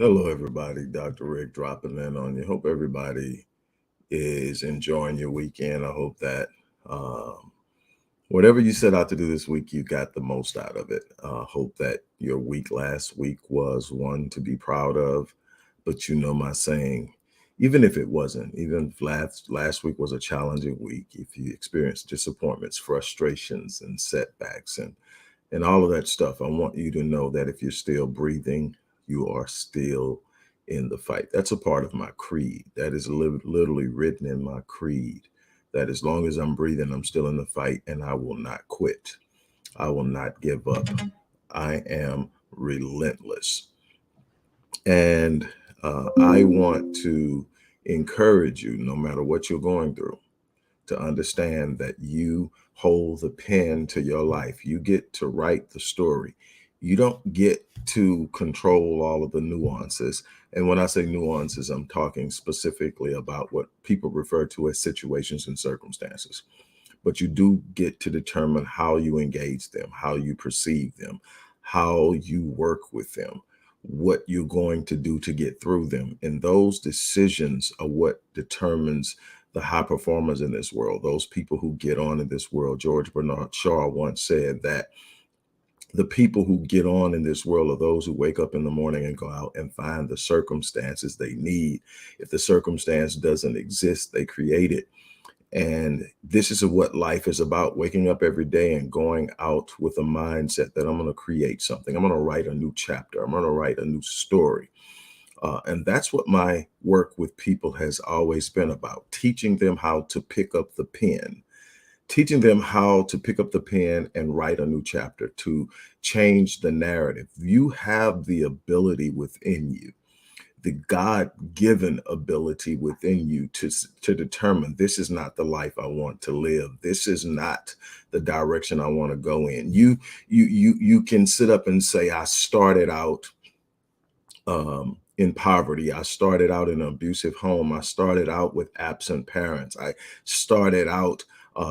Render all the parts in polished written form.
Hello, everybody. Dr. Rick dropping in on you. Hope everybody is enjoying your weekend. I hope that whatever you set out to do this week, you got the most out of it. Hope that your week last week was one to be proud of. But you know my saying, even if it wasn't, even if last week was a challenging week, if you experienced disappointments, frustrations, and setbacks, and all of that stuff, I want you to know that if you're still breathing, you are still in the fight. That's a part of my creed. That is literally written in my creed, that as long as I'm breathing, I'm still in the fight and I will not quit. I will not give up. I am relentless. And I want to encourage you, no matter what you're going through, to understand that you hold the pen to your life. You get to write the story. You don't get to control all of the nuances. And when I say nuances, I'm talking specifically about what people refer to as situations and circumstances. But you do get to determine how you engage them, how you perceive them, how you work with them, what you're going to do to get through them. And those decisions are what determines the high performers in this world, those people who get on in this world. George Bernard Shaw once said that the people who get on in this world are those who wake up in the morning and go out and find the circumstances they need. If the circumstance doesn't exist, they create it. And this is what life is about, waking up every day and going out with a mindset that I'm going to create something. I'm going to write a new chapter. I'm going to write a new story. And that's what my work with people has always been about, teaching them how to pick up the pen, teaching them how to pick up the pen and write a new chapter, to change the narrative. You have the ability within you, the God-given ability within you to determine, this is not the life I want to live. This is not the direction I want to go in. You can sit up and say, I started out in poverty. I started out in an abusive home. I started out with absent parents. I started out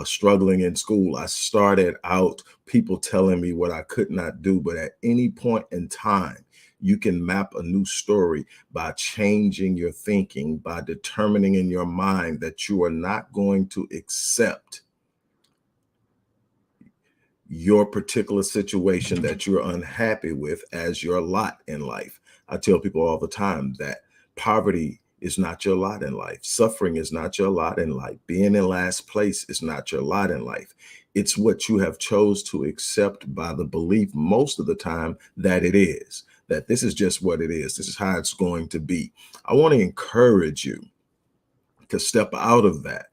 struggling in school. I started out people telling me what I could not do. But at any point in time, you can map a new story by changing your thinking, by determining in your mind that you are not going to accept your particular situation that you're unhappy with as your lot in life. I tell people all the time that poverty is not your lot in life. Suffering is not your lot in life. Being in last place is not your lot in life. It's what you have chose to accept by the belief most of the time that it is, that this is just what it is. This is how it's going to be. I want to encourage you to step out of that.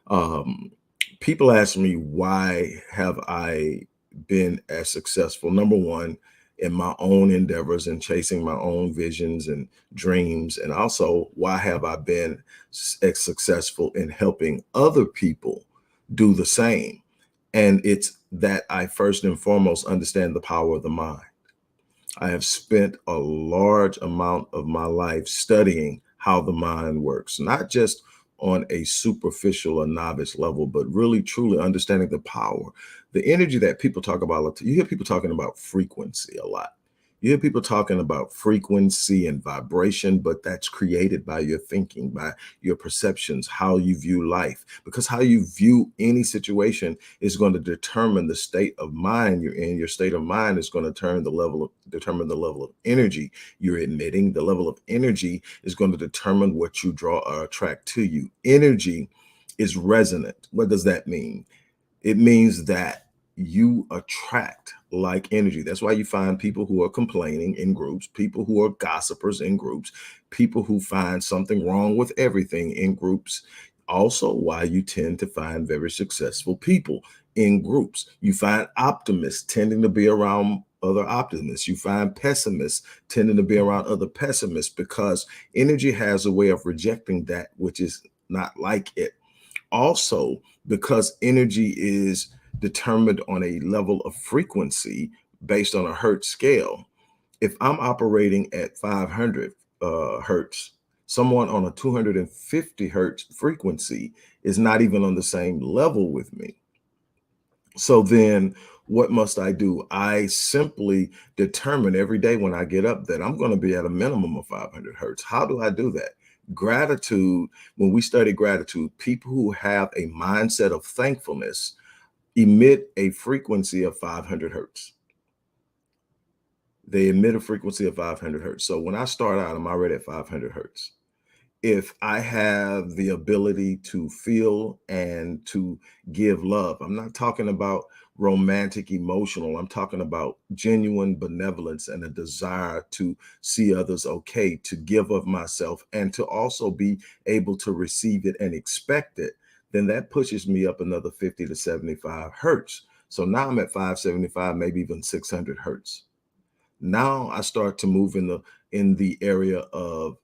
Um, People ask me, why have I been as successful? Number one, in my own endeavors and chasing my own visions and dreams. And also, why have I been as successful in helping other people do the same? And it's that I first and foremost understand the power of the mind. I have spent a large amount of my life studying how the mind works, not just on a superficial or novice level, but really truly understanding the power, the energy that people talk about. You hear people talking about frequency a lot. You hear people talking about frequency and vibration, but that's created by your thinking, by your perceptions, how you view life. Because how you view any situation is going to determine the state of mind you're in. Your state of mind is going to determine the level of energy you're emitting. The level of energy is going to determine what you draw or attract to you. Energy is resonant. What does that mean? It means that you attract like energy. That's why you find people who are complaining in groups, people who are gossipers in groups, people who find something wrong with everything in groups. Also, why you tend to find very successful people in groups. You find optimists tending to be around other optimists. You find pessimists tending to be around other pessimists, because energy has a way of rejecting that which is not like it. Also, because energy is determined on a level of frequency based on a hertz scale. If I'm operating at 500 hertz, someone on a 250 hertz frequency is not even on the same level with me. So then what must I do? I simply determine every day when I get up that I'm going to be at a minimum of 500 hertz. How do I do that? Gratitude, when we study gratitude, people who have a mindset of thankfulness emit a frequency of 500 hertz. They emit a frequency of 500 hertz. So when I start out, I'm already at 500 hertz. If I have the ability to feel and to give love, I'm not talking about romantic, emotional. I'm talking about genuine benevolence and a desire to see others okay, to give of myself, and to also be able to receive it and expect it. Then that pushes me up another 50 to 75 hertz. So now I'm at 575, maybe even 600 hertz. Now I start to move in the area of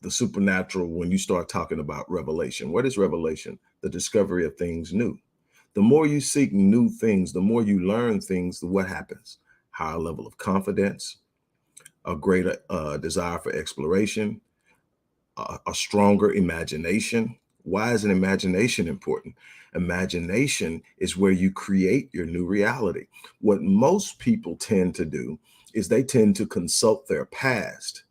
the supernatural when you start talking about revelation. What is revelation? The discovery of things new. The more you seek new things, the more you learn things, what happens? Higher level of confidence, a greater desire for exploration, a stronger imagination. Why is an imagination important? Imagination is where you create your new reality. What most people tend to do is they tend to consult their past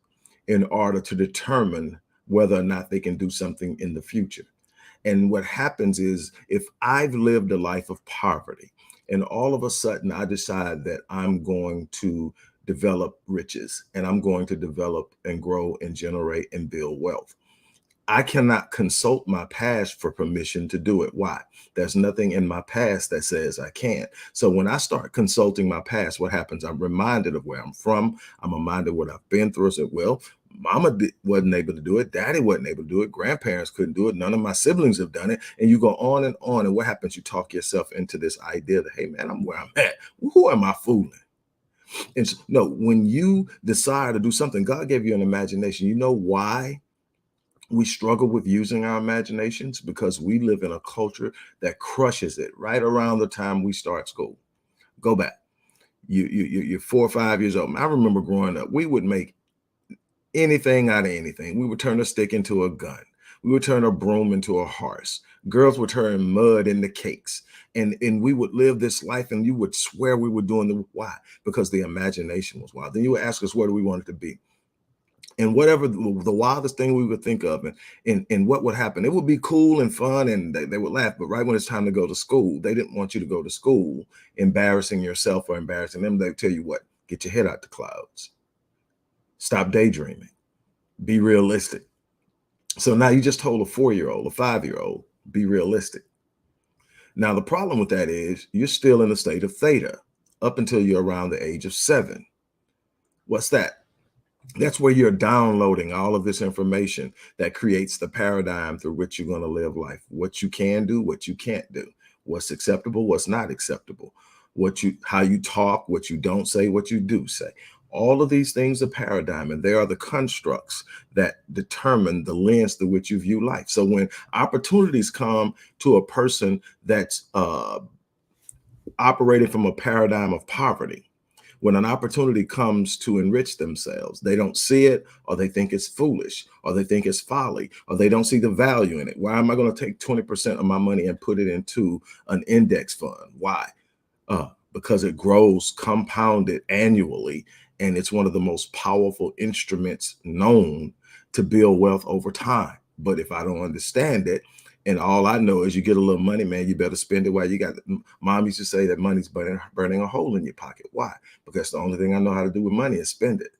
in order to determine whether or not they can do something in the future. And what happens is if I've lived a life of poverty and all of a sudden I decide that I'm going to develop riches and I'm going to develop and grow and generate and build wealth, I cannot consult my past for permission to do it. Why? There's nothing in my past that says I can't. So when I start consulting my past, what happens? I'm reminded of where I'm from. I'm reminded of what I've been through. I said, well, wasn't able to do it. Daddy wasn't able to do it. Grandparents couldn't do it. None of my siblings have done it. And you go on and on. And what happens? You talk yourself into this idea that, hey, man, I'm where I'm at. Who am I fooling? And no, when you desire to do something, God gave you an imagination. You know why we struggle with using our imaginations? Because we live in a culture that crushes it right around the time we start school. Go back. You're 4 or 5 years old. I remember growing up, we would make anything out of anything. We would turn a stick into a gun. We would turn a broom into a horse. Girls would turn mud into cakes. And we would live this life and you would swear we were doing the why? Because the imagination was wild. Then you would ask us, what do we want it to be? And whatever the wildest thing we would think of, and what would happen, it would be cool and fun, and they would laugh. But right when it's time to go to school, they didn't want you to go to school embarrassing yourself or embarrassing them. They would tell you what, get your head out the clouds, stop daydreaming, be realistic. So now you just told a 4-year-old, a 5-year-old, be realistic. Now the problem with that is you're still in a state of theta up until you're around the age of 7. What's that? That's where you're downloading all of this information that creates the paradigm through which you're going to live life. What you can do, what you can't do, what's acceptable, what's not acceptable, how you talk, what you don't say, what you do say. All of these things are paradigm, and they are the constructs that determine the lens through which you view life. So when opportunities come to a person that's operating from a paradigm of poverty, when an opportunity comes to enrich themselves, they don't see it, or they think it's foolish, or they think it's folly, or they don't see the value in it. Why am I going to take 20% of my money and put it into an index fund? Why? Because it grows compounded annually, and it's one of the most powerful instruments known to build wealth over time. But if I don't understand it, and all I know is you get a little money, man, you better spend it while you got it. Mom used to say that money's burning a hole in your pocket. Why? Because the only thing I know how to do with money is spend it.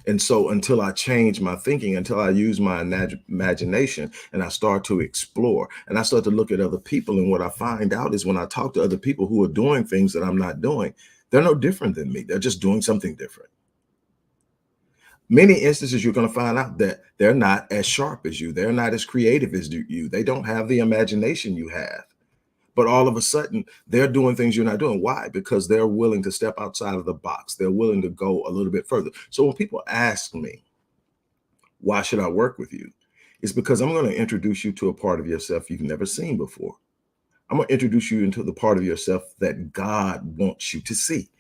And so until I change my thinking, until I use my imagination and I start to explore and I start to look at other people, and what I find out is when I talk to other people who are doing things that I'm not doing, they're no different than me. They're just doing something different. Many instances you're going to find out that they're not as sharp as you. They're not as creative as you. They don't have the imagination you have. But all of a sudden, they're doing things you're not doing. Why? Because they're willing to step outside of the box. They're willing to go a little bit further. So when people ask me, why should I work with you? It's because I'm going to introduce you to a part of yourself you've never seen before. I'm going to introduce you into the part of yourself that God wants you to see.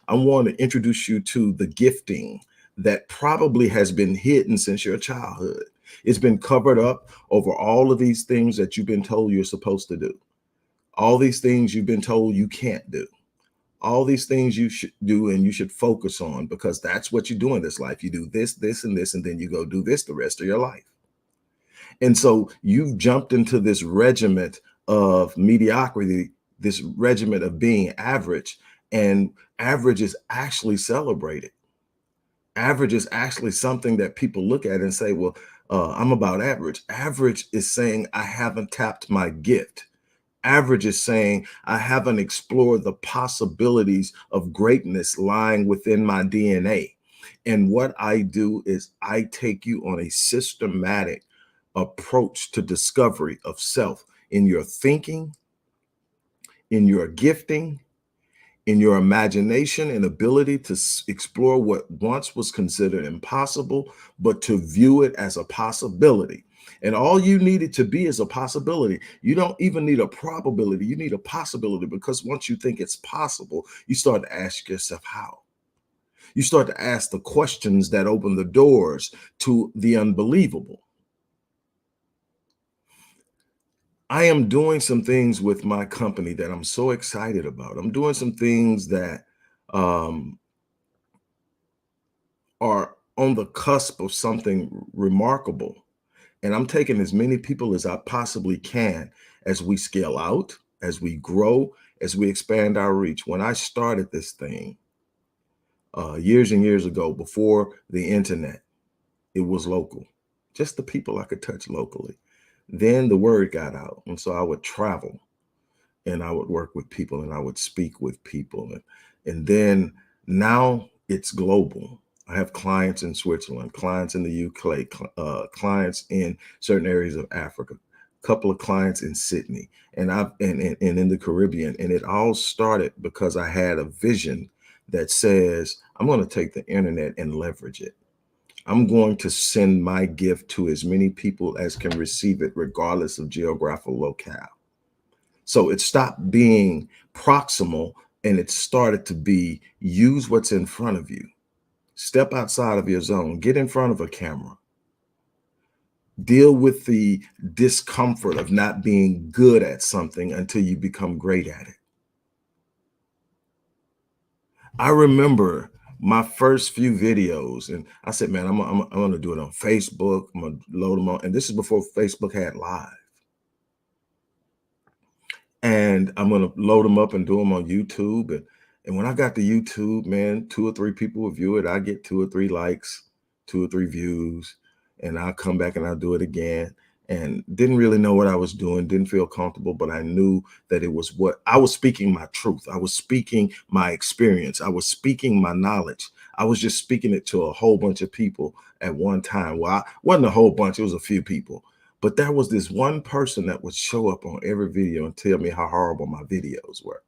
I want to introduce you to the gifting that probably has been hidden since your childhood. It's been covered up over all of these things that you've been told you're supposed to do. All these things you've been told you can't do. All these things you should do and you should focus on, because that's what you do in this life. You do this, this, and this, and then you go do this the rest of your life. And so you've jumped into this regiment of mediocrity, this regiment of being average, and average is actually celebrated. Average is actually something that people look at and say, well, I'm about average. Average is saying, I haven't tapped my gift. Average is saying, I haven't explored the possibilities of greatness lying within my DNA. And what I do is I take you on a systematic approach to discovery of self in your thinking, in your gifting, in your imagination and ability to explore what once was considered impossible, but to view it as a possibility. And all you need it to be is a possibility. You don't even need a probability. You need a possibility, because once you think it's possible, you start to ask yourself how. You start to ask the questions that open the doors to the unbelievable. I am doing some things with my company that I'm so excited about. I'm doing some things that um, are on the cusp of something remarkable. And I'm taking as many people as I possibly can as we scale out, as we grow, as we expand our reach. When I started this thing years and years ago, before the internet, it was local, just the people I could touch locally. Then the word got out. And so I would travel and I would work with people and I would speak with people. And then now it's global. I have clients in Switzerland, clients in the UK, clients in certain areas of Africa, a couple of clients in Sydney, and in the Caribbean. And it all started because I had a vision that says, I'm going to take the internet and leverage it. I'm going to send my gift to as many people as can receive it, regardless of geographical locale. So it stopped being proximal and it started to be, use what's in front of you. Step outside of your zone, get in front of a camera, deal with the discomfort of not being good at something until you become great at it. I remember my first few videos, and I said, man, I'm going to do it on Facebook. I'm going to load them on. And this is before Facebook had live. And I'm going to load them up and do them on YouTube. And when I got to YouTube, man, 2 or 3 people would view it. I get 2 or 3 likes, 2 or 3 views, and I'll come back and I'll do it again. And didn't really know what I was doing, didn't feel comfortable, but I knew that it was what I was speaking my truth. I was speaking my experience. I was speaking my knowledge. I was just speaking it to a whole bunch of people at one time. Well, I wasn't a whole bunch, it was a few people. But there was this one person that would show up on every video and tell me how horrible my videos were.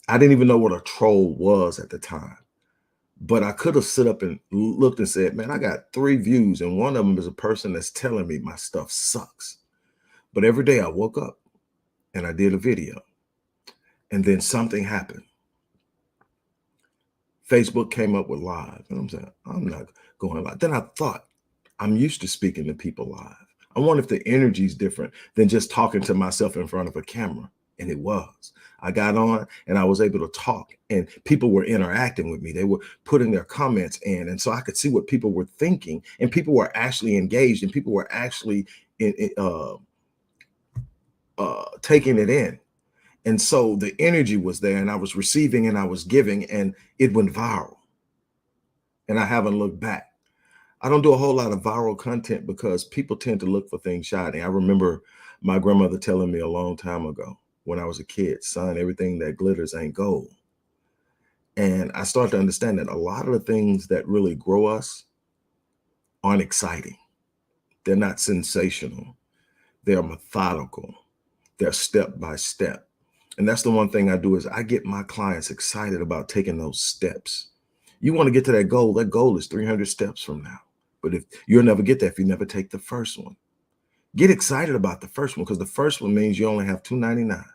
I didn't even know what a troll was at the time. But I could have sit up and looked and said, man, I got 3 views, and one of them is a person that's telling me my stuff sucks. But every day I woke up and I did a video, and then something happened. Facebook came up with live, and I'm saying, I'm not going live. Then I thought, I'm used to speaking to people live. I wonder if the energy is different than just talking to myself in front of a camera. And it was. I got on and I was able to talk, and people were interacting with me. They were putting their comments in. And so I could see what people were thinking, and people were actually engaged, and people were actually taking it in. And so the energy was there, and I was receiving and I was giving, and it went viral. And I haven't looked back. I don't do a whole lot of viral content because people tend to look for things shiny. I remember my grandmother telling me a long time ago when I was a kid, son, everything that glitters ain't gold. And I started to understand that a lot of the things that really grow us aren't exciting. They're not sensational. They're methodical. They're step by step. And that's the one thing I do is I get my clients excited about taking those steps. You want to get to that goal is 300 steps from now. But if you'll never get there if you never take the first one. Get excited about the first one, because the first one means you only have $2.99.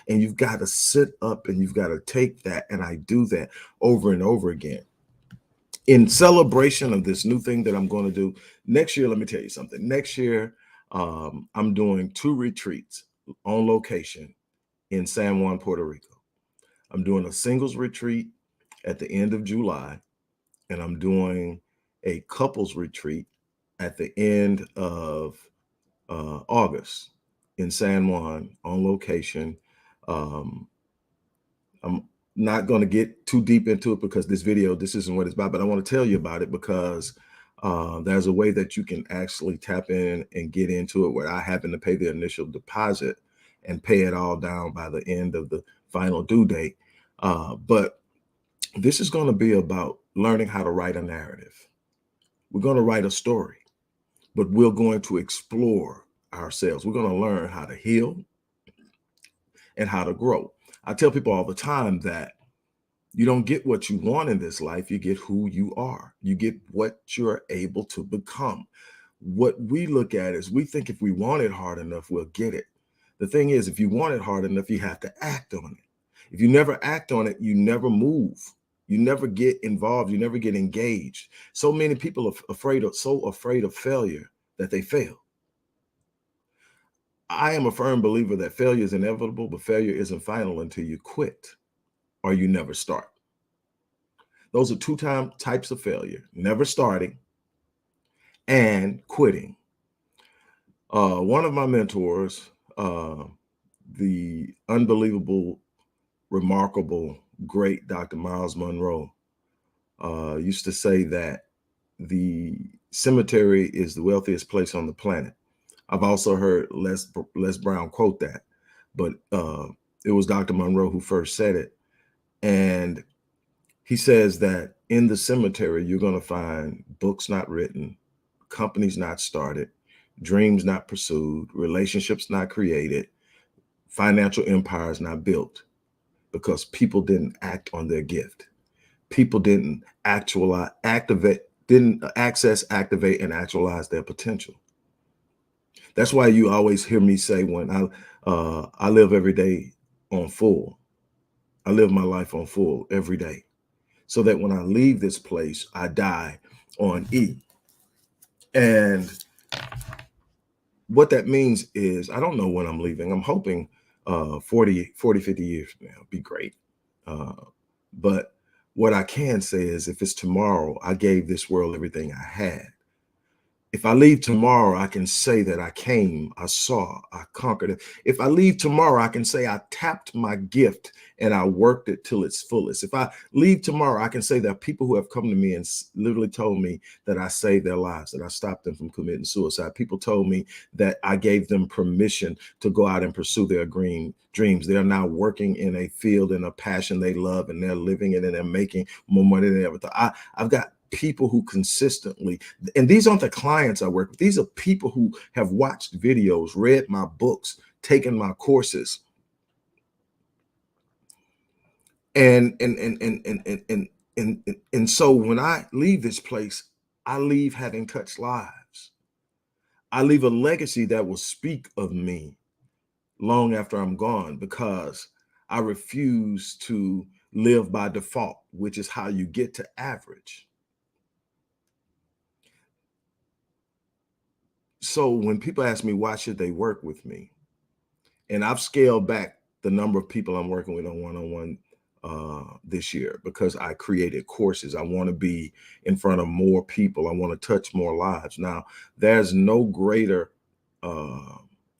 And you've got to sit up and you've got to take that. And I do that over and over again. In celebration of this new thing that I'm going to do next year, let me tell you something. Next year, I'm doing 2 retreats on location in San Juan, Puerto Rico. I'm doing a singles retreat at the end of July, and I'm doing a couples retreat at the end of August in San Juan on location. Um, I'm not going to get too deep into it because this isn't what it's about, but I want to tell you about it because there's a way that you can actually tap in and get into it where I happen to pay the initial deposit and pay it all down by the end of the final due date. But this is going to be about learning how to write a narrative. We're going to write a story, but we're going to explore ourselves. We're going to learn how to heal and how to grow. I tell people all the time that you don't get what you want in this life, you get who you are. You get what you're able to become. What we look at is we think if we want it hard enough, we'll get it. The thing is, if you want it hard enough, you have to act on it. If you never act on it, you never move. You never get involved. You never get engaged. So many people are so afraid of failure that they fail. I am a firm believer that failure is inevitable, but failure isn't final until you quit or you never start. Those are types of failure: never starting and quitting. One of my mentors, the unbelievable, remarkable, great Dr. Miles Monroe, used to say that the cemetery is the wealthiest place on the planet. I've also heard Les Brown quote that, but it was Dr. Monroe who first said it. And he says that in the cemetery, you're going to find books not written, companies not started, dreams not pursued, relationships not created, financial empires not built, because people didn't act on their gift. People didn't didn't access, activate, and actualize their potential. That's why you always hear me say when I live every day on full. I live my life on full every day, so that when I leave this place, I die on E. And what that means is I don't know when I'm leaving. I'm hoping 40, 50 years from now. Be great. Uh, but what I can say is if it's tomorrow, I gave this world everything I had. If I leave tomorrow, I can say that I came, I saw, I conquered it. If I leave tomorrow, I can say I tapped my gift and I worked it till its fullest. If I leave tomorrow, I can say that people who have come to me and literally told me that I saved their lives, that I stopped them from committing suicide. People told me that I gave them permission to go out and pursue their dreams. They're now working in a field and a passion they love, and they're living it and they're making more money than ever thought. I've got people who consistently, and these aren't the clients I work with, these are people who have watched videos, read my books, taken my courses. And so when I leave this place, I leave having touched lives. I leave a legacy that will speak of me long after I'm gone, because I refuse to live by default, which is how you get to average. So when people ask me why should they work with me, and I've scaled back the number of people I'm working with on one-on-one this year because I created courses. I want to be in front of more people. I want to touch more lives. Now, there's no greater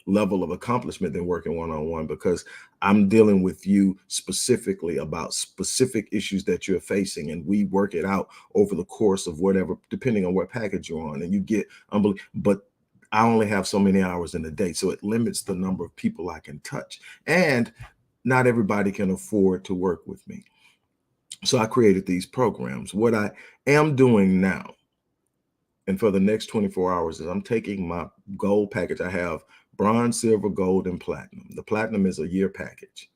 level of accomplishment than working one-on-one, because I'm dealing with you specifically about specific issues that you're facing, and we work it out over the course of whatever, depending on what package you're on, and you get unbelievable. But I only have so many hours in a day, so it limits the number of people I can touch. And not everybody can afford to work with me. So I created these programs. What I am doing now, and for the next 24 hours, is I'm taking my gold package. I have bronze, silver, gold, and platinum. The platinum is a year package.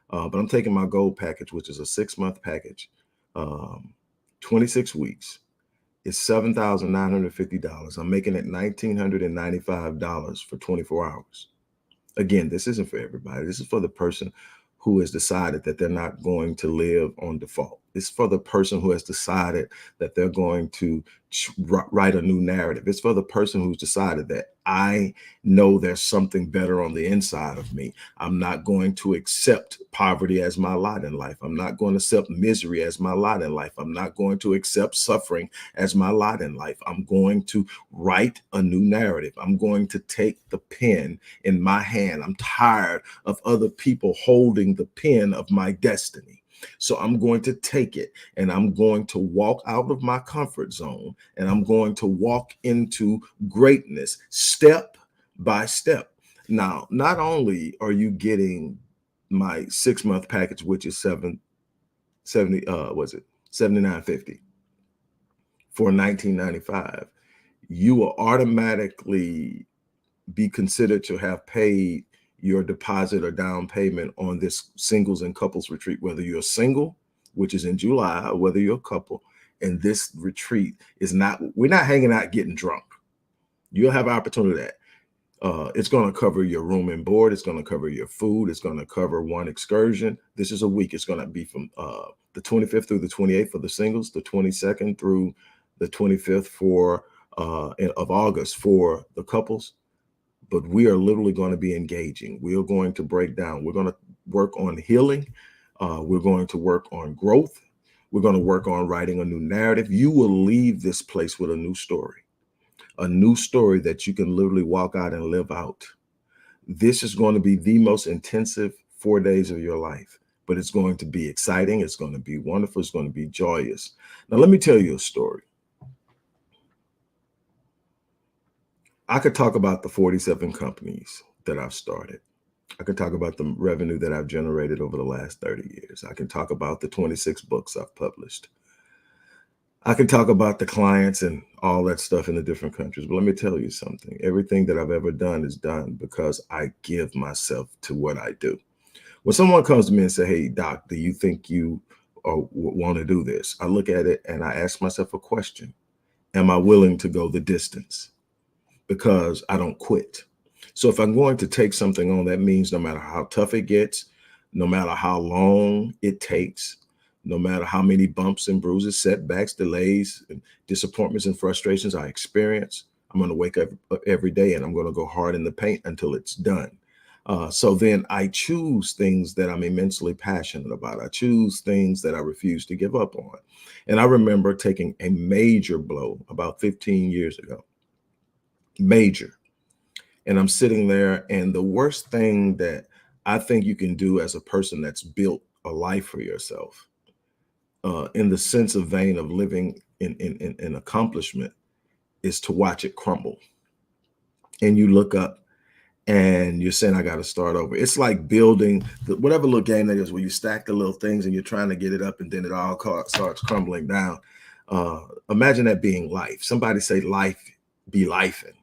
But I'm taking my gold package, which is a 6-month package, 26 weeks. It's $7,950. I'm making it $1,995 for 24 hours. Again, this isn't for everybody. This is for the person who has decided that they're not going to live on default. It's for the person who has decided that they're going to write a new narrative. It's for the person who's decided that I know there's something better on the inside of me. I'm not going to accept poverty as my lot in life. I'm not going to accept misery as my lot in life. I'm not going to accept suffering as my lot in life. I'm going to write a new narrative. I'm going to take the pen in my hand. I'm tired of other people holding the pen of my destiny. So I'm going to take it and I'm going to walk out of my comfort zone and I'm going to walk into greatness step by step. Now, not only are you getting my 6-month package, which is 770, was it 79.50 for 19.95, you will automatically be considered to have paid your deposit or down payment on this singles and couples retreat, whether you're single, which is in July, or whether you're a couple. And this retreat is not, we're not hanging out getting drunk. You'll have opportunity that. It's going to cover your room and board. It's going to cover your food. It's going to cover one excursion. This is a week. It's going to be from the 25th through the 28th for the singles, the 22nd through the 25th of August for the couples. But we are literally going to be engaging. We are going to break down. We're going to work on healing. We're going to work on growth. We're going to work on writing a new narrative. You will leave this place with a new story that you can literally walk out and live out. This is going to be the most intensive 4 days of your life, but it's going to be exciting. It's going to be wonderful. It's going to be joyous. Now, let me tell you a story. I could talk about the 47 companies that I've started. I could talk about the revenue that I've generated over the last 30 years. I can talk about the 26 books I've published. I can talk about the clients and all that stuff in the different countries. But let me tell you something. Everything that I've ever done is done because I give myself to what I do. When someone comes to me and say, "Hey, doc, do you think you want to do this?" I look at it and I ask myself a question. Am I willing to go the distance? Because I don't quit. So if I'm going to take something on, that means no matter how tough it gets, no matter how long it takes, no matter how many bumps and bruises, setbacks, delays, and disappointments and frustrations I experience, I'm going to wake up every day and I'm going to go hard in the paint until it's done. So then I choose things that I'm immensely passionate about. I choose things that I refuse to give up on. And I remember taking a major blow about 15 years ago. Major. And I'm sitting there, and the worst thing that I think you can do as a person that's built a life for yourself, in the sense of vein of living in accomplishment, is to watch it crumble. And you look up and you're saying, I got to start over. It's like building whatever little game that is where you stack the little things and you're trying to get it up and then it all starts crumbling down. Imagine that being life. Somebody say life be lifing.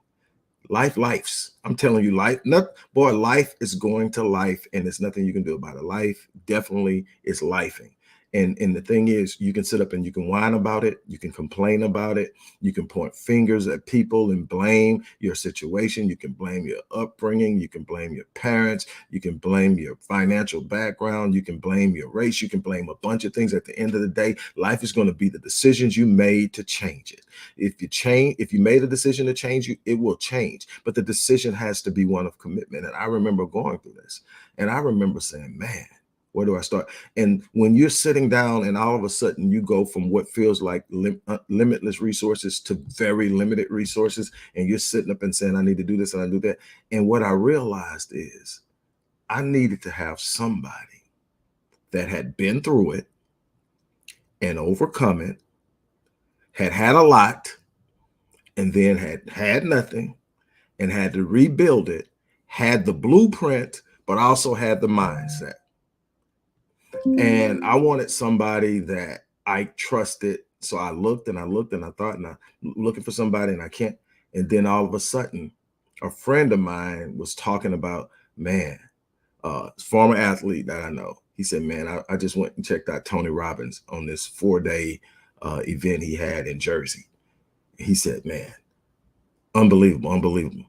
Lifes. I'm telling you, life is going to life, and there's nothing you can do about it. Life definitely is lifing. And the thing is, you can sit up and you can whine about it, you can complain about it, you can point fingers at people and blame your situation, you can blame your upbringing, you can blame your parents, you can blame your financial background, you can blame your race, you can blame a bunch of things. At the end of the day, life is going to be the decisions you made to change it. If you made a decision to change you, it will change. But the decision has to be one of commitment. And I remember going through this, and I remember saying, man, where do I start? And when you're sitting down and all of a sudden you go from what feels like limitless resources to very limited resources, and you're sitting up and saying, I need to do this and I do that. And what I realized is I needed to have somebody that had been through it and overcome it, had had a lot, and then had nothing and had to rebuild it, had the blueprint, but also had the mindset. And I wanted somebody that I trusted. So I looked and I looked and I thought, and I'm looking for somebody and I can't. And then all of a sudden, a friend of mine was talking about, man, former athlete that I know. He said, man, I just went and checked out Tony Robbins on this 4-day event he had in Jersey. He said, man, unbelievable, unbelievable.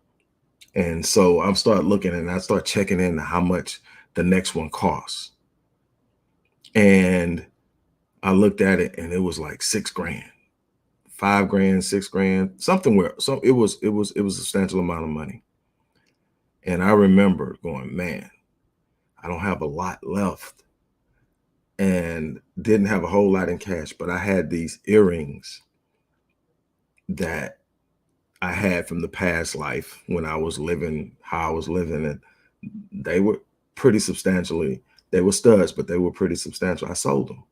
And so I start looking and I start checking in how much the next one costs. And I looked at it and it was like 6 grand, 5 grand, 6 grand, something where so it was a substantial amount of money. And I remember going, man, I don't have a lot left and didn't have a whole lot in cash, but I had these earrings that I had from the past life when I was living how I was living. And they were pretty substantially, they were studs, but they were pretty substantial. I sold them.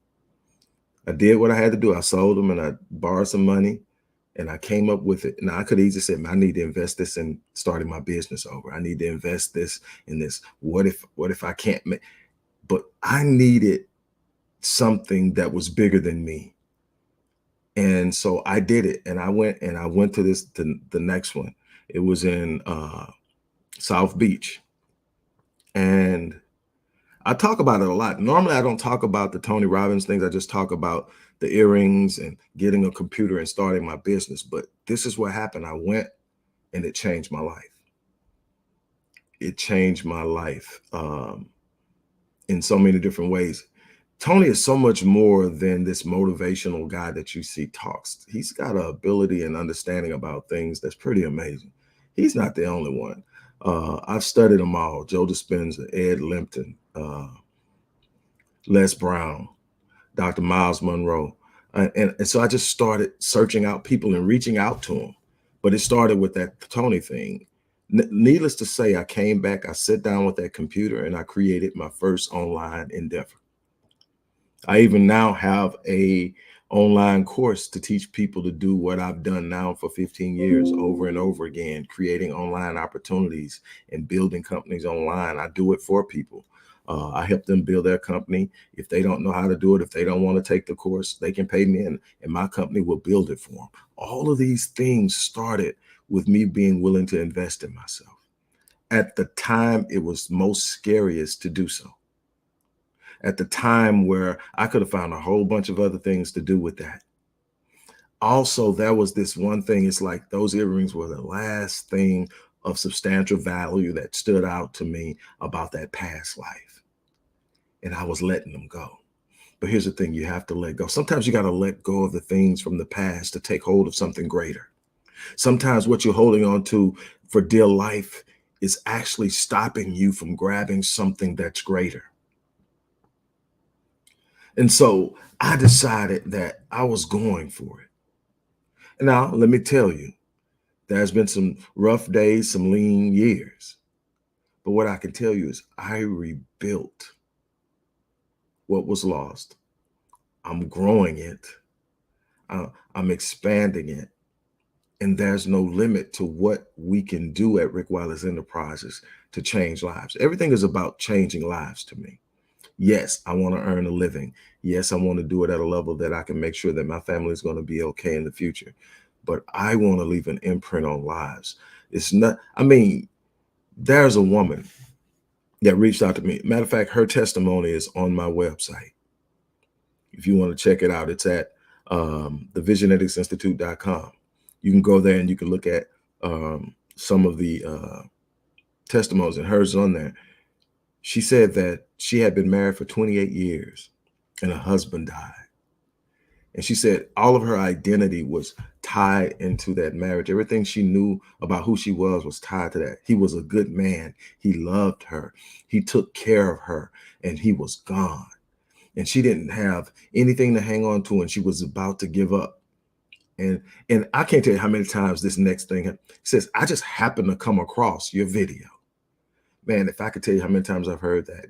I did what I had to do. I sold them and I borrowed some money and I came up with it. Now I could easily say, I need to invest this in starting my business over. I need to invest this in this. What if I can't make, but I needed something that was bigger than me. And so I did it. And I went to the next one. It was in South Beach. And I talk about it a lot. Normally, I don't talk about the Tony Robbins things. I just talk about the earrings and getting a computer and starting my business. But this is what happened. I went and it changed my life. It changed my life in so many different ways. Tony is so much more than this motivational guy that you see talks. He's got an ability and understanding about things that's pretty amazing. He's not the only one. I've studied them all. Joe Dispenza, Ed Limpton, Les Brown, Dr. Miles Monroe. And so I just started searching out people and reaching out to them. But it started with that Tony thing. Needless to say, I came back, I sat down with that computer and I created my first online endeavor. I even now have a online course to teach people to do what I've done now for 15 years over and over again, creating online opportunities and building companies online. I do it for people. I help them build their company. If they don't know how to do it, if they don't want to take the course, they can pay me and my company will build it for them. All of these things started with me being willing to invest in myself. At the time, it was most scariest to do so. At the time where I could have found a whole bunch of other things to do with that. Also, there was this one thing, it's like those earrings were the last thing of substantial value that stood out to me about that past life. And I was letting them go. But here's the thing, you have to let go. Sometimes you got to let go of the things from the past to take hold of something greater. Sometimes what you're holding on to for dear life is actually stopping you from grabbing something that's greater. And so I decided that I was going for it. Now, let me tell you, there's been some rough days, some lean years. But what I can tell you is I rebuilt what was lost. I'm growing it. I'm expanding it. And there's no limit to what we can do at Rick Wallace Enterprises to change lives. Everything is about changing lives to me. Yes, I want to earn a living. Yes, I want to do it at a level that I can make sure that my family is going to be okay in the future. But I want to leave an imprint on lives. It's not, I mean, there's a woman that reached out to me. Matter of fact, her testimony is on my website. If you want to check it out, it's at thevisionetics.com. You can go there and you can look at some of the testimonies, and hers on there. She said that she had been married for 28 years and her husband died. And she said all of her identity was tied into that marriage. Everything she knew about who she was tied to that. He was a good man. He loved her. He took care of her and he was gone. And she didn't have anything to hang on to and she was about to give up. And I can't tell you how many times this next thing says, I just happened to come across your video. Man, if I could tell you how many times I've heard that,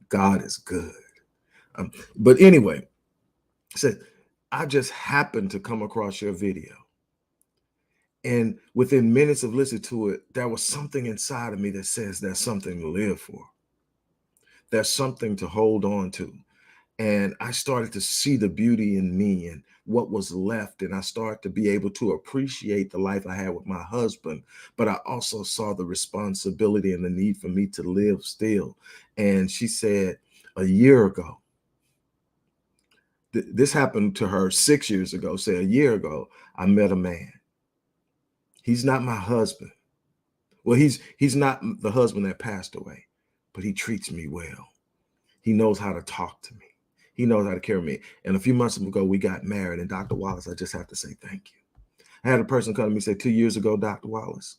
God is good. But anyway, said, I just happened to come across your video. And within minutes of listening to it, there was something inside of me that says there's something to live for. There's something to hold on to. And I started to see the beauty in me and what was left. And I started to be able to appreciate the life I had with my husband. But I also saw the responsibility and the need for me to live still. And she said a year ago, this happened to her 6 years ago. Say a year ago, I met a man. He's not my husband. Well, he's not the husband that passed away, but he treats me well. He knows how to talk to me. He knows how to carry me. And a few months ago, we got married. And Dr. Wallace, I just have to say thank you. I had a person come to me and say, 2 years ago, Dr. Wallace,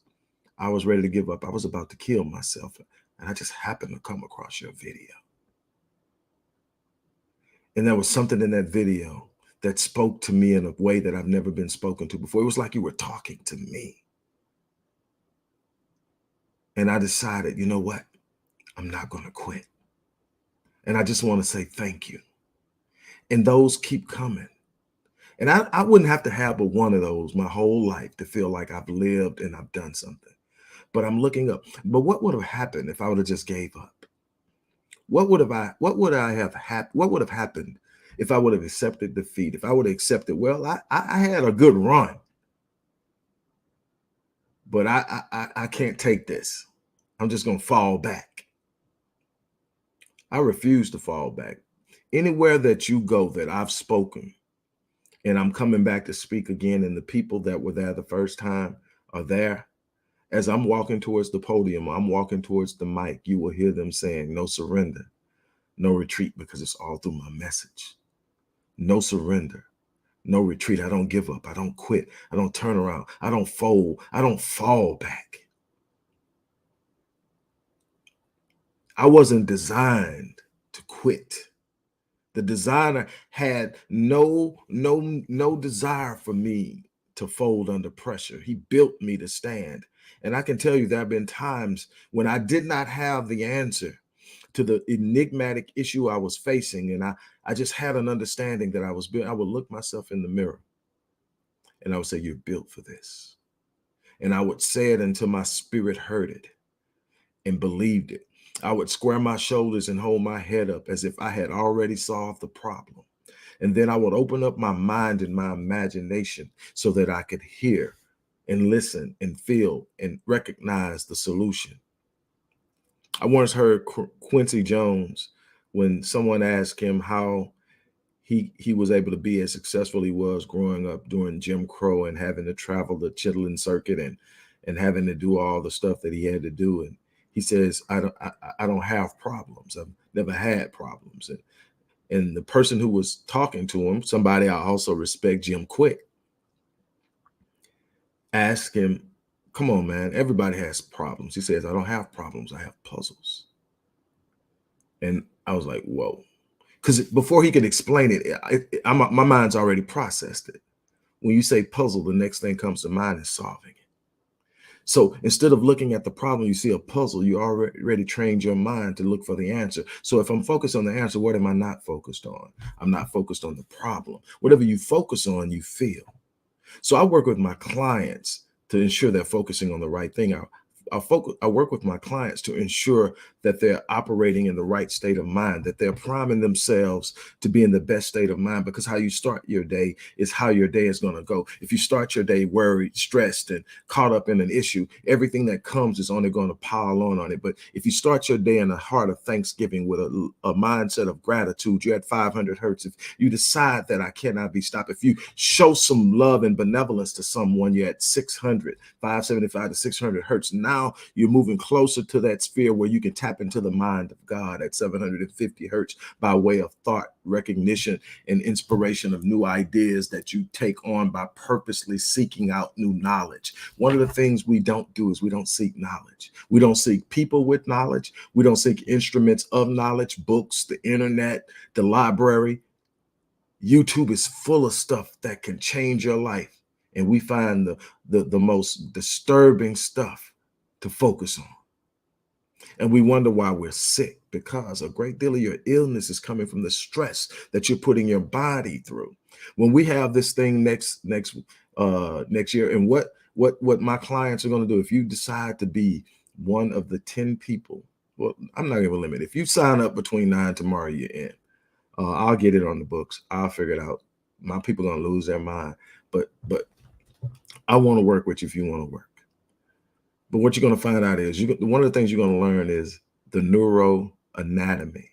I was ready to give up. I was about to kill myself. And I just happened to come across your video. And there was something in that video that spoke to me in a way that I've never been spoken to before. It was like you were talking to me. And I decided, you know what? I'm not going to quit. And I just want to say thank you. And those keep coming. And I wouldn't have to have but one of those my whole life to feel like I've lived and I've done something. But I'm looking up. But what would have happened if I would have just gave up? What would have happened if I would have accepted defeat? If I would have accepted, well, I had a good run, but I can't take this. I'm just gonna fall back. I refuse to fall back. Anywhere that you go that I've spoken, and I'm coming back to speak again, and the people that were there the first time are there. As I'm walking towards the podium, I'm walking towards the mic, you will hear them saying, no surrender, no retreat, because it's all through my message. No surrender, no retreat. I don't give up. I don't quit. I don't turn around. I don't fold. I don't fall back. I wasn't designed to quit. The designer had no desire for me to fold under pressure. He built me to stand. And I can tell you there have been times when I did not have the answer to the enigmatic issue I was facing. And I just had an understanding that I was built. I would look myself in the mirror and I would say, you're built for this. And I would say it until my spirit heard it and believed it. I would square my shoulders and hold my head up as if I had already solved the problem. And then I would open up my mind and my imagination so that I could hear and listen and feel and recognize the solution. I once heard Quincy Jones, when someone asked him how he was able to be as successful he was growing up during Jim Crow and having to travel the Chitlin circuit and having to do all the stuff that he had to do. And he says, I don't have problems. I've never had problems. And the person who was talking to him, somebody I also respect, Jim Quick, asked him, come on, man, everybody has problems. He says, I don't have problems. I have puzzles. And I was like, whoa. Because before he could explain it, my mind's already processed it. When you say puzzle, the next thing comes to mind is solving it. So instead of looking at the problem, you see a puzzle, you already trained your mind to look for the answer. So if I'm focused on the answer, what am I not focused on? I'm not focused on the problem. Whatever you focus on, you feel. So I work with my clients to ensure they're focusing on the right thing. I work with my clients to ensure that they're operating in the right state of mind, that they're priming themselves to be in the best state of mind, because how you start your day is how your day is going to go. If you start your day worried, stressed, and caught up in an issue, everything that comes is only going to pile on it. But if you start your day in the heart of thanksgiving with a mindset of gratitude, you're at 500 hertz. If you decide that I cannot be stopped, if you show some love and benevolence to someone, you're at 575 to 600 hertz. Now you're moving closer to that sphere where you can tap into the mind of God at 750 hertz by way of thought, recognition, and inspiration of new ideas that you take on by purposely seeking out new knowledge. One of the things we don't do is we don't seek knowledge. We don't seek people with knowledge. We don't seek instruments of knowledge, books, the internet, the library. YouTube is full of stuff that can change your life. And we find the most disturbing stuff to focus on. And we wonder why we're sick, because a great deal of your illness is coming from the stress that you're putting your body through. When we have this thing next year, and what my clients are going to do, if you decide to be one of the 10 people, well, I'm not going to limit. If you sign up between 9 tomorrow, you're in. I'll get it on the books. I'll figure it out. My people are going to lose their mind, but I want to work with you if you want to work. But what you're going to find out is one of the things you're going to learn is the neuroanatomy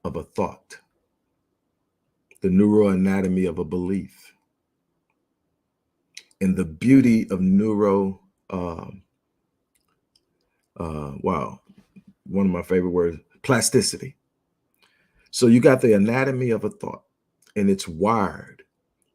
of a thought, the neuroanatomy of a belief, and the beauty of wow, one of my favorite words, plasticity. So you got the anatomy of a thought, and it's wired.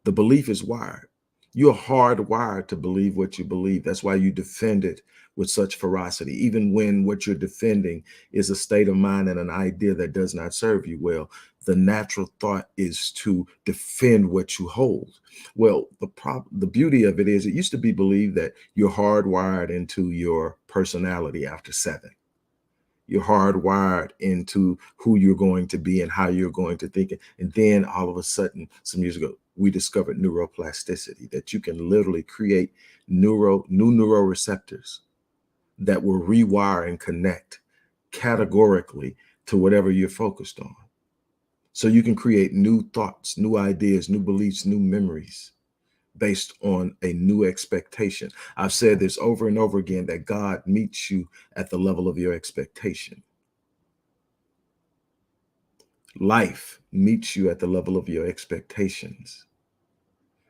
The belief is wired. You're hardwired to believe what you believe. That's why you defend it with such ferocity, even when what you're defending is a state of mind and an idea that does not serve you well. The natural thought is to defend what you hold. Well, the beauty of it is, it used to be believed that you're hardwired into your personality after seven. You're hardwired into who you're going to be and how you're going to think. And then all of a sudden, some years ago, we discovered neuroplasticity, that you can literally create new neuroreceptors that will rewire and connect categorically to whatever you're focused on. So you can create new thoughts, new ideas, new beliefs, new memories based on a new expectation. I've said this over and over again, that God meets you at the level of your expectation. Life meets you at the level of your expectations.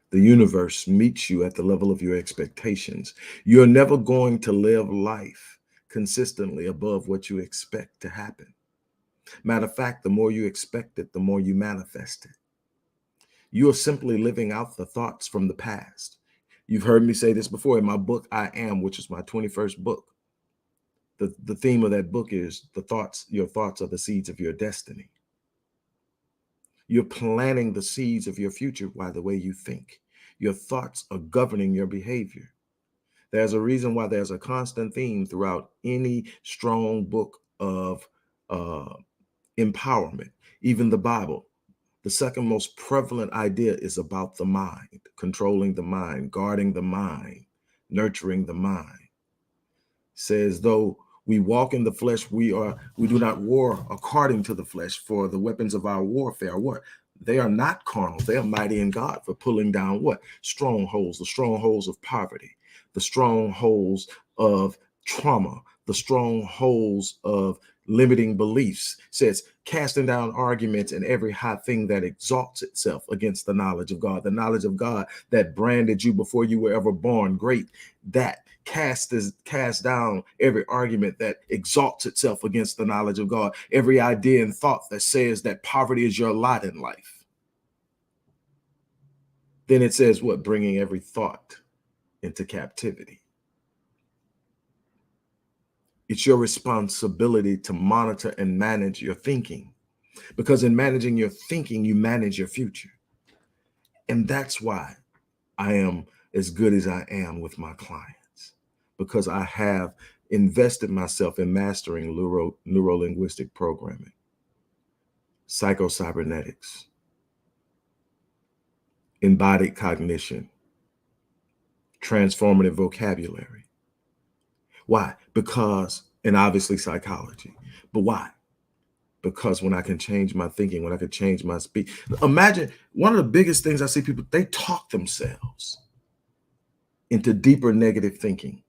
The universe meets you at the level of your expectations. You're never going to live life consistently above what you expect to happen. Matter of fact, the more you expect it, the more you manifest it. You are simply living out the thoughts from the past. You've heard me say this before in my book, I Am, which is my 21st book. The theme of that book is your thoughts are the seeds of your destiny. You're planting the seeds of your future by the way you think. Your thoughts are governing your behavior. There's a reason why there's a constant theme throughout any strong book of uh, empowerment, even the Bible. The second most prevalent idea is about the mind, controlling the mind, guarding the mind, nurturing the mind. Says, though we walk in the flesh, we do not war according to the flesh, for the weapons of our warfare are what? They are not carnal. They are mighty in God for pulling down what? Strongholds, the strongholds of poverty, the strongholds of trauma, the strongholds of limiting beliefs. Says, casting down arguments and every high thing that exalts itself against the knowledge of God. The knowledge of God that branded you before you were ever born. Great. That cast down every argument that exalts itself against the knowledge of God. Every idea and thought that says that poverty is your lot in life. Then it says what? Bringing every thought into captivity. It's your responsibility to monitor and manage your thinking, because in managing your thinking, you manage your future. And that's why I am as good as I am with my clients, because I have invested myself in mastering neuro-linguistic programming, psycho-cybernetics, embodied cognition, transformative vocabulary. Why? Because, and obviously psychology, but why? Because when I can change my thinking, when I can change my speech, imagine one of the biggest things I see people, they talk themselves into deeper negative thinking.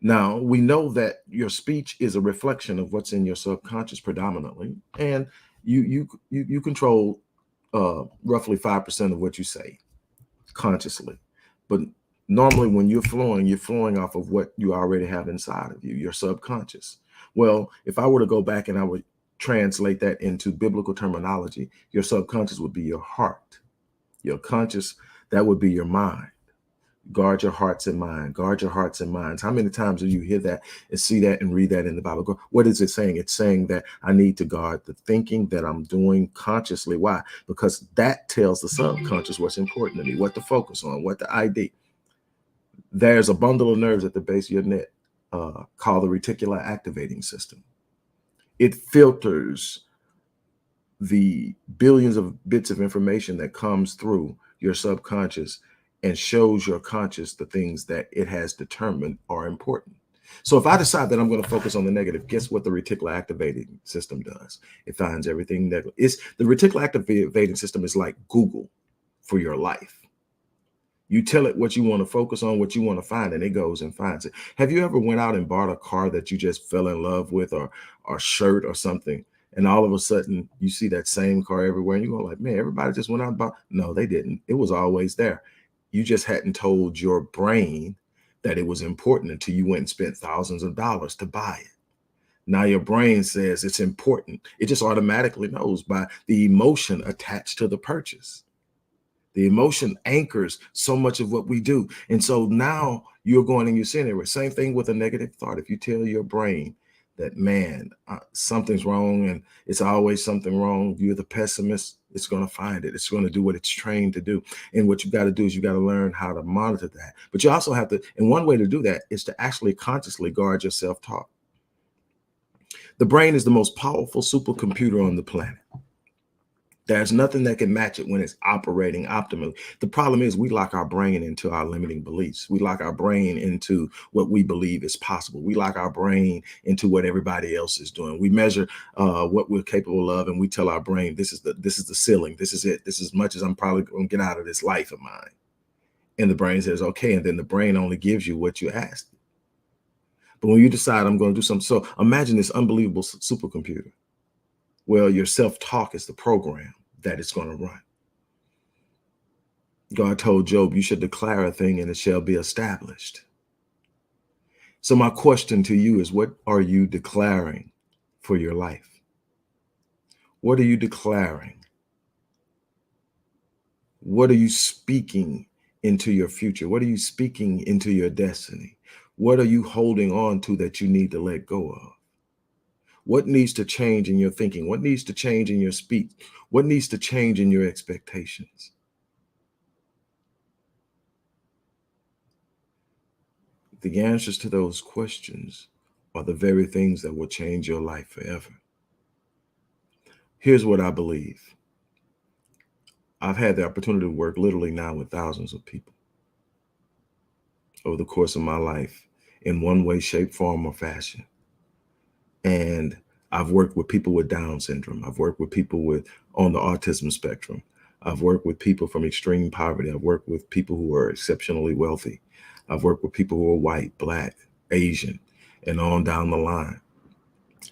Now, we know that your speech is a reflection of what's in your subconscious predominantly, and you control roughly 5% of what you say consciously. But normally when you're flowing off of what you already have inside of you, your subconscious. Well, if I were to go back and I would translate that into biblical terminology, your subconscious would be your heart. Your conscious, that would be your mind. Guard your hearts and mind. Guard your hearts and minds. How many times do you hear that and see that and read that in the Bible? What is it saying? It's saying that I need to guard the thinking that I'm doing consciously. Why? Because that tells the subconscious what's important to me, what to focus on, what to ID. There's a bundle of nerves at the base of your neck called the reticular activating system. It filters the billions of bits of information that comes through your subconscious and shows your conscious the things that it has determined are important. So if I decide that I'm going to focus on the negative, guess what the reticular activating system does? It finds everything negative. The reticular activating system is like Google for your life. You tell it what you want to focus on, what you want to find, and it goes and finds it. Have you ever went out and bought a car that you just fell in love with, or a shirt or something, and all of a sudden you see that same car everywhere and you go like, man, everybody just went out and bought. No, they didn't. It was always there. You just hadn't told your brain that it was important until you went and spent thousands of dollars to buy it. Now your brain says it's important. It just automatically knows by the emotion attached to the purchase. The emotion anchors so much of what we do. And so now you're going and you're seeing it. Same thing with a negative thought. If you tell your brain that, man, something's wrong and it's always something wrong, you're the pessimist, it's going to find it. It's going to do what it's trained to do. And what you got to do is you got to learn how to monitor that. But you also have to, and one way to do that is to actually consciously guard your self-talk. The brain is the most powerful supercomputer on the planet. There's nothing that can match it when it's operating optimally. The problem is we lock our brain into our limiting beliefs. We lock our brain into what we believe is possible. We lock our brain into what everybody else is doing. We measure what we're capable of, and we tell our brain, this is the ceiling. This is it. This is as much as I'm probably going to get out of this life of mine. And the brain says, okay. And then the brain only gives you what you asked. But when you decide I'm going to do something, so imagine this unbelievable supercomputer. Well, your self-talk is the program that it's going to run. God told Job, you should declare a thing and it shall be established. So my question to you is, what are you declaring for your life? What are you declaring? What are you speaking into your future? What are you speaking into your destiny? What are you holding on to that you need to let go of? What needs to change in your thinking? What needs to change in your speech? What needs to change in your expectations? The answers to those questions are the very things that will change your life forever. Here's what I believe. I've had the opportunity to work literally now with thousands of people over the course of my life in one way, shape, form, or fashion. And I've worked with people with Down syndrome. I've worked with people on the autism spectrum. I've worked with people from extreme poverty. I've worked with people who are exceptionally wealthy. I've worked with people who are white, Black, Asian, and on down the line.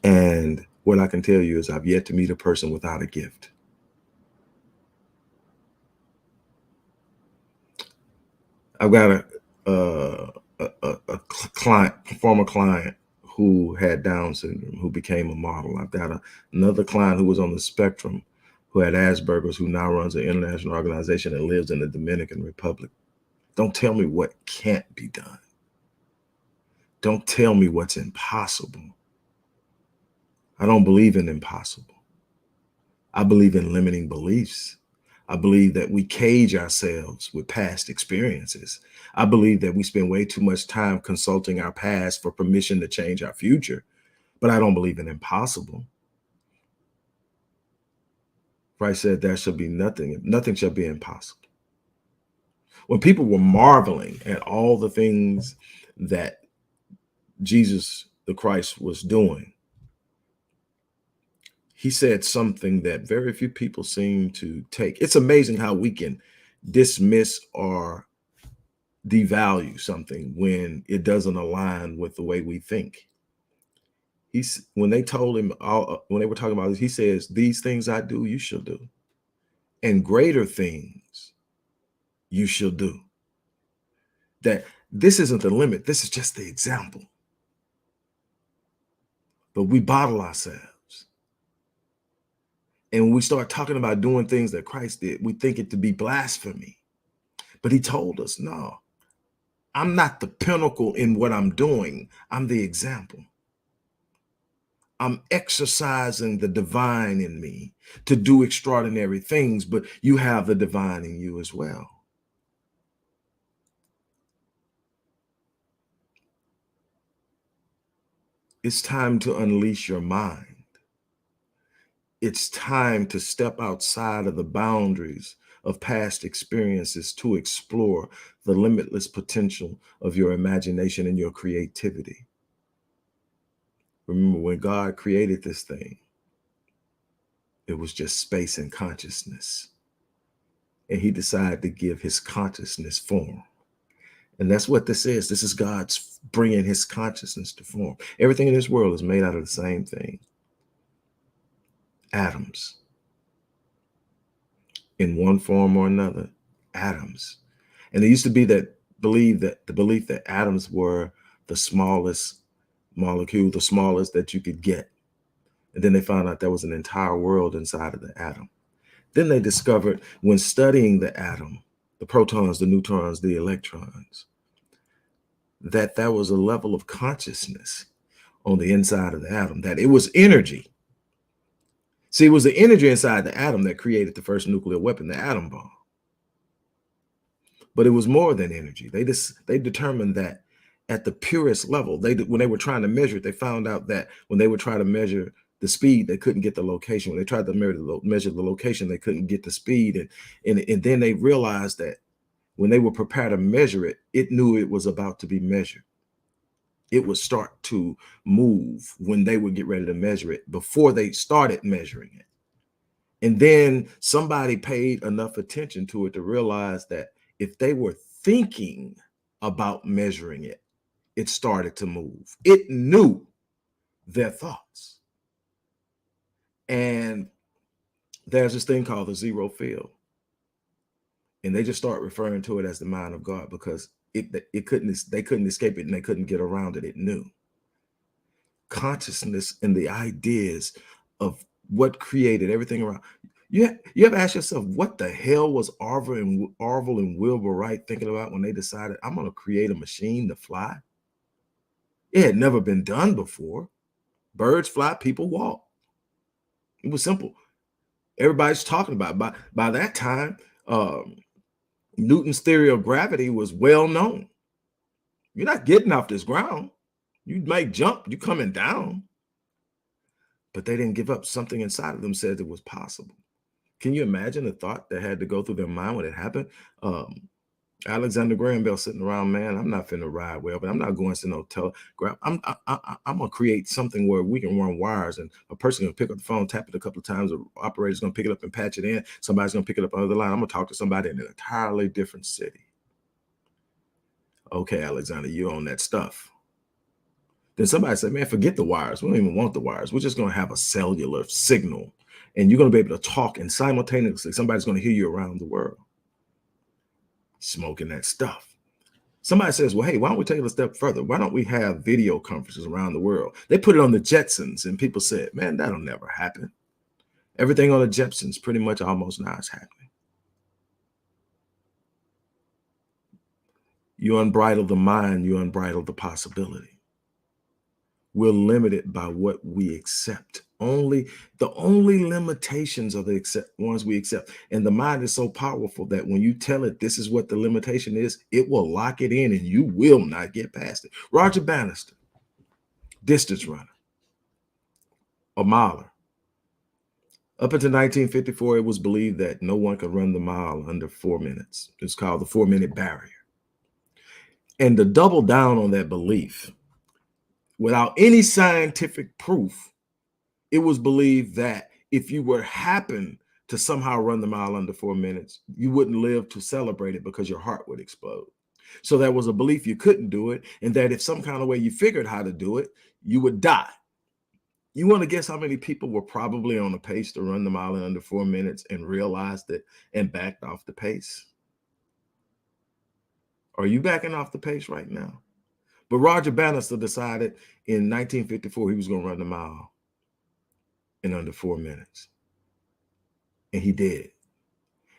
And what I can tell you is I've yet to meet a person without a gift. I've got a client, former client who had Down syndrome, who became a model. I've got another client who was on the spectrum, who had Asperger's, who now runs an international organization and lives in the Dominican Republic. Don't tell me what can't be done. Don't tell me what's impossible. I don't believe in impossible. I believe in limiting beliefs. I believe that we cage ourselves with past experiences. I believe that we spend way too much time consulting our past for permission to change our future. But I don't believe in impossible. Christ said there shall be nothing shall be impossible. When people were marveling at all the things that Jesus the Christ was doing, he said something that very few people seem to take. It's amazing how we can dismiss or devalue something when it doesn't align with the way we think. When they told him, when they were talking about this, he says, these things I do, you shall do. And greater things you shall do. That this isn't the limit. This is just the example. But we bottle ourselves. And when we start talking about doing things that Christ did, we think it to be blasphemy. But he told us, no, I'm not the pinnacle in what I'm doing. I'm the example. I'm exercising the divine in me to do extraordinary things, but you have the divine in you as well. It's time to unleash your mind. It's time to step outside of the boundaries of past experiences to explore the limitless potential of your imagination and your creativity. Remember, when God created this thing, it was just space and consciousness. And he decided to give his consciousness form. And that's what this is. This is God's bringing his consciousness to form. Everything in this world is made out of the same thing. Atoms. In one form or another, atoms. And there used to be the belief that atoms were the smallest molecule, the smallest that you could get. And then they found out there was an entire world inside of the atom. Then they discovered, when studying the atom, the protons, the neutrons, the electrons, that there was a level of consciousness on the inside of the atom, that it was energy. See, it was the energy inside the atom that created the first nuclear weapon, the atom bomb. But it was more than energy. They determined that at the purest level, when they were trying to measure it, they found out that when they would try to measure the speed, they couldn't get the location. When they tried to measure the location, they couldn't get the speed. And then they realized that when they were prepared to measure it, it knew it was about to be measured. It would start to move when they would get ready to measure it before they started measuring it. And then somebody paid enough attention to it to realize that if they were thinking about measuring it, it started to move. It knew their thoughts. And there's this thing called the zero field. And they just start referring to it as the mind of God, because they couldn't escape it, and they couldn't get around it. It knew. Consciousness and the ideas of what created everything around. You ever ask yourself, what the hell was Orville and Wilbur Wright thinking about when they decided, I'm going to create a machine to fly? It had never been done before. Birds fly, people walk. It was simple. Everybody's talking about it. By that time, Newton's theory of gravity was well known. You're not getting off this ground. You might jump, you're coming down. But they didn't give up. Something inside of them said it was possible. Can you imagine the thought that had to go through their mind when it happened? Alexander Graham Bell sitting around, man, I'm not finna ride well, but I'm not going to no telegraph. I'm gonna create something where we can run wires, and a person can pick up the phone, tap it a couple of times, the operator's gonna pick it up and patch it in. Somebody's gonna pick it up on the other line. I'm gonna talk to somebody in an entirely different city. Okay, Alexander, you own that stuff. Then somebody said, man, forget the wires. We don't even want the wires. We're just gonna have a cellular signal, and you're gonna be able to talk, and simultaneously somebody's gonna hear you around the world. Smoking that stuff. Somebody says, well, hey, why don't we take it a step further? Why don't we have video conferences around the world? They put it on the Jetsons, and people said, man, that'll never happen. Everything on the Jetsons pretty much almost now is happening. You unbridle the mind, you unbridle the possibility. We're limited by what we accept. The only limitations are the ones we accept. And the mind is so powerful that when you tell it this is what the limitation is, it will lock it in, and you will not get past it. Roger Bannister, distance runner, a miler. Up until 1954, it was believed that no one could run the mile under 4 minutes. It's called the 4-minute barrier. And to double down on that belief, without any scientific proof, it was believed that if you were happen to somehow run the mile under 4 minutes, you wouldn't live to celebrate it because your heart would explode. So there was a belief you couldn't do it, and that if some kind of way you figured how to do it, you would die. You want to guess how many people were probably on a pace to run the mile in under 4 minutes and realized it and backed off the pace? Are you backing off the pace right now? But Roger Bannister decided in 1954 he was going to run the mile in under 4 minutes. And he did.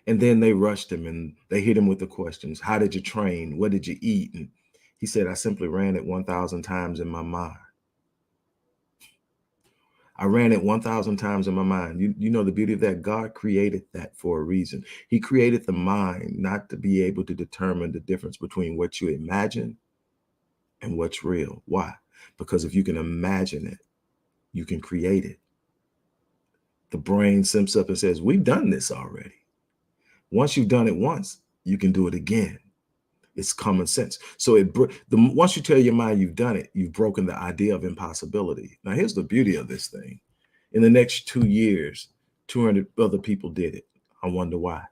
And then they rushed him and they hit him with the questions. How did you train? What did you eat? And he said, I simply ran it 1,000 times in my mind. I ran it 1,000 times in my mind. You know the beauty of that? God created that for a reason. He created the mind not to be able to determine the difference between what you imagine and what's real. Why? Because if you can imagine it, you can create it. The brain simps up and says, we've done this already. Once you've done it once, you can do it again. It's common sense. So once you tell your mind you've done it, you've broken the idea of impossibility. Now, here's the beauty of this thing. In the next 2 years, 200 other people did it. I wonder why.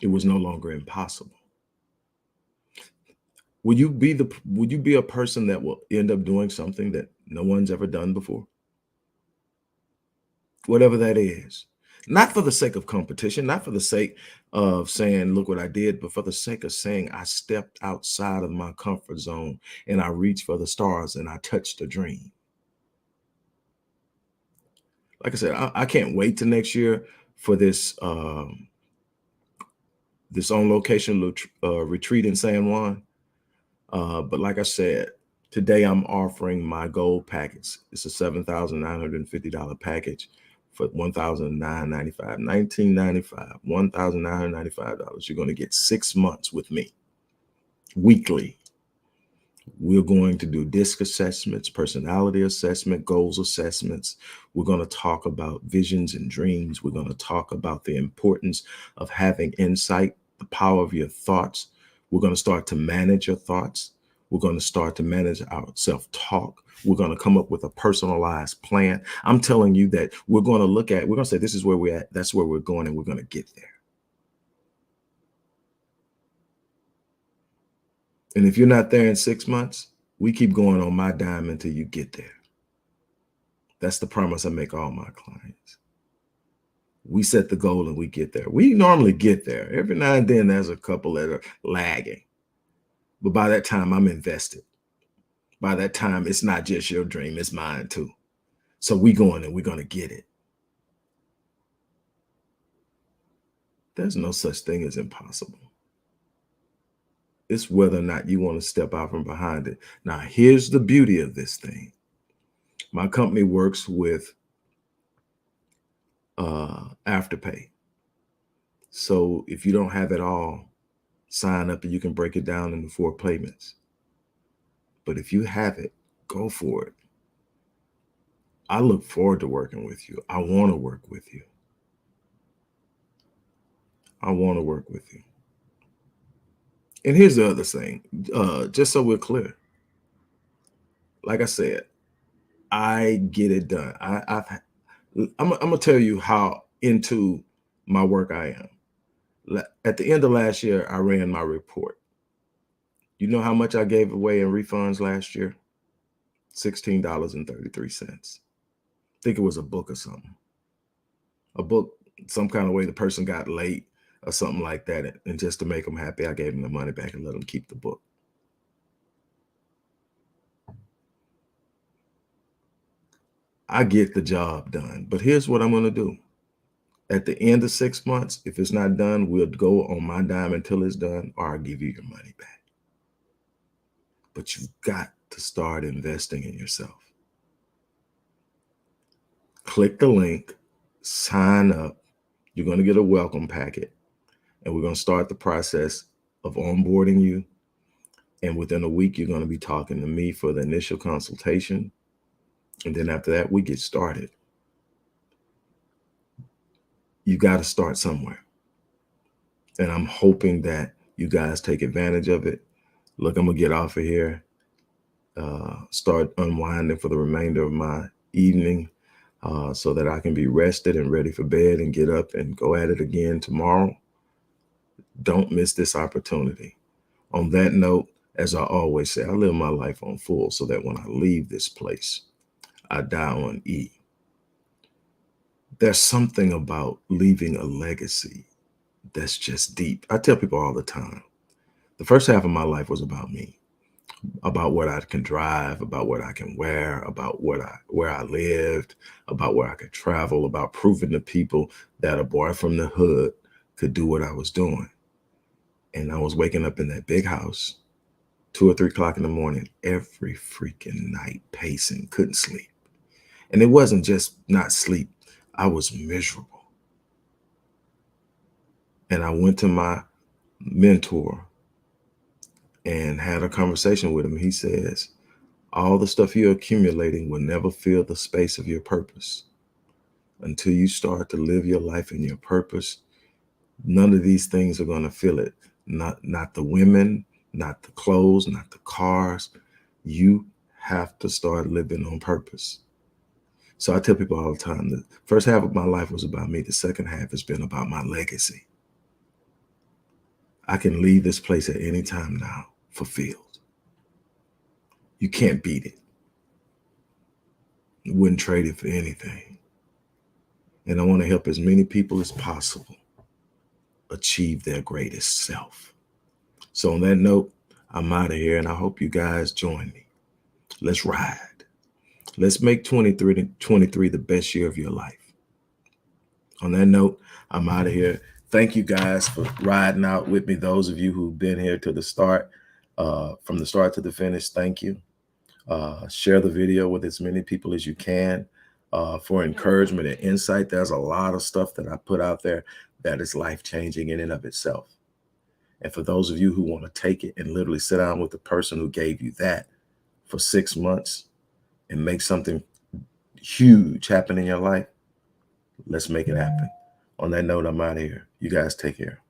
It was no longer impossible. Would you be a person that will end up doing something that no one's ever done before? Whatever that is. Not for the sake of competition, not for the sake of saying, look what I did, but for the sake of saying I stepped outside of my comfort zone and I reached for the stars and I touched a dream. Like I said, I can't wait to next year for this on location retreat in San Juan. But like I said, today I'm offering my gold package. It's a $7,950 package for $1,995, $1,995, $1,995. You're going to get 6 months with me weekly. We're going to do DISC assessments, personality assessment, goals assessments. We're going to talk about visions and dreams. We're going to talk about the importance of having insight, the power of your thoughts. We're going to start to manage your thoughts. We're going to start to manage our self-talk. We're going to come up with a personalized plan. I'm telling you that we're going to say, this is where we're at. That's where we're going, and we're going to get there. And if you're not there in 6 months, we keep going on my dime until you get there. That's the promise I make all my clients. We set the goal and we get there. We normally get there. Every now and then there's a couple that are lagging. But by that time, I'm invested. By that time, it's not just your dream, it's mine too. So we going and we're going to get it. There's no such thing as impossible. It's whether or not you want to step out from behind it. Now, here's the beauty of this thing. My company works with Afterpay. So if you don't have it all, sign up and you can break it down into 4 payments. But if you have it, go for it. I look forward to working with you. I want to work with you. I want to work with you. And here's the other thing, just so we're clear. Like I said, I get it done. I'm gonna tell you how into my work I am. At the end of last year, I ran my report. You know how much I gave away in refunds last year? $16.33. I think it was a book or something. A book, some kind of way the person got late or something like that. And just to make them happy, I gave them the money back and let them keep the book. I get the job done. But here's what I'm going to do. At the end of 6 months, if it's not done, we'll go on my dime until it's done, or I'll give you your money back. But you've got to start investing in yourself. Click the link, sign up. You're going to get a welcome packet, and we're going to start the process of onboarding you. And within a week, you're going to be talking to me for the initial consultation. And then after that, we get started. You got to start somewhere. And I'm hoping that you guys take advantage of it. Look, I'm going to get off of here, start unwinding for the remainder of my evening so that I can be rested and ready for bed and get up and go at it again tomorrow. Don't miss this opportunity. On that note, as I always say, I live my life on full so that when I leave this place, I die on E. There's something about leaving a legacy that's just deep. I tell people all the time, the first half of my life was about me, about what I can drive, about what I can wear, about where I lived, about where I could travel, about proving to people that a boy from the hood could do what I was doing. And I was waking up in that big house, 2 or 3 o'clock in the morning, every freaking night, pacing, couldn't sleep. And it wasn't just not sleep. I was miserable. And I went to my mentor and had a conversation with him. He says, all the stuff you're accumulating will never fill the space of your purpose. Until you start to live your life in your purpose, none of these things are going to fill it. Not the women, not the clothes, not the cars. You have to start living on purpose. So I tell people all the time, the first half of my life was about me. The second half has been about my legacy. I can leave this place at any time now, fulfilled. You can't beat it. You wouldn't trade it for anything. And I want to help as many people as possible achieve their greatest self. So on that note, I'm out of here and I hope you guys join me. Let's ride. Let's make 23 the best year of your life. On that note, I'm out of here. Thank you guys for riding out with me. Those of you who've been here to the start, from the start to the finish, thank you. Share the video with as many people as you can for encouragement and insight. There's a lot of stuff that I put out there that is life-changing in and of itself. And for those of you who want to take it and literally sit down with the person who gave you that for 6 months and make something huge happen in your life, let's make it happen. On that note, I'm out of here. You guys take care.